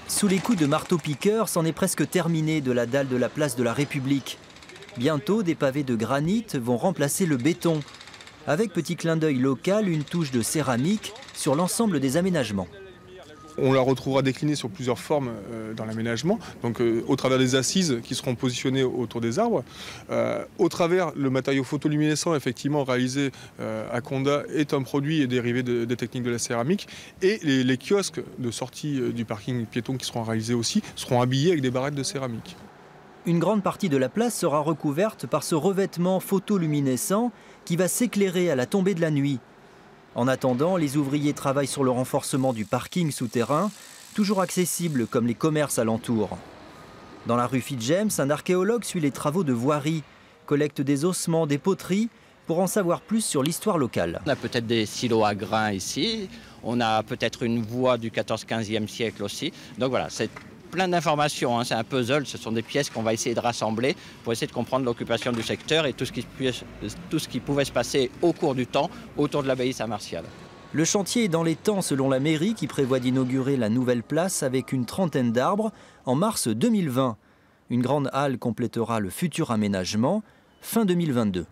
Sous les coups de marteau-piqueur, c'en est presque terminé de la dalle de la place de la République. Bientôt, des pavés de granit vont remplacer le béton. Avec petit clin d'œil local, une touche de céramique sur l'ensemble des aménagements. On la retrouvera déclinée sur plusieurs formes dans l'aménagement, donc au travers des assises qui seront positionnées autour des arbres, au travers le matériau photoluminescent effectivement réalisé à Condat est un produit dérivé des techniques de la céramique, et les kiosques de sortie du parking piéton qui seront réalisés aussi seront habillés avec des barrettes de céramique. Une grande partie de la place sera recouverte par ce revêtement photoluminescent qui va s'éclairer à la tombée de la nuit. En attendant, les ouvriers travaillent sur le renforcement du parking souterrain, toujours accessible comme les commerces alentours. Dans la rue Fitz-James, un archéologue suit les travaux de voirie, collecte des ossements, des poteries, pour en savoir plus sur l'histoire locale. On a peut-être des silos à grains ici, on a peut-être une voie du 14-15e siècle aussi. Donc voilà, c'est plein d'informations, hein. C'est un puzzle, ce sont des pièces qu'on va essayer de rassembler pour essayer de comprendre l'occupation du secteur et tout ce qui pouvait se passer au cours du temps autour de l'abbaye Saint-Martial. Le chantier est dans les temps selon la mairie qui prévoit d'inaugurer la nouvelle place avec une trentaine d'arbres en mars 2020. Une grande halle complétera le futur aménagement fin 2022.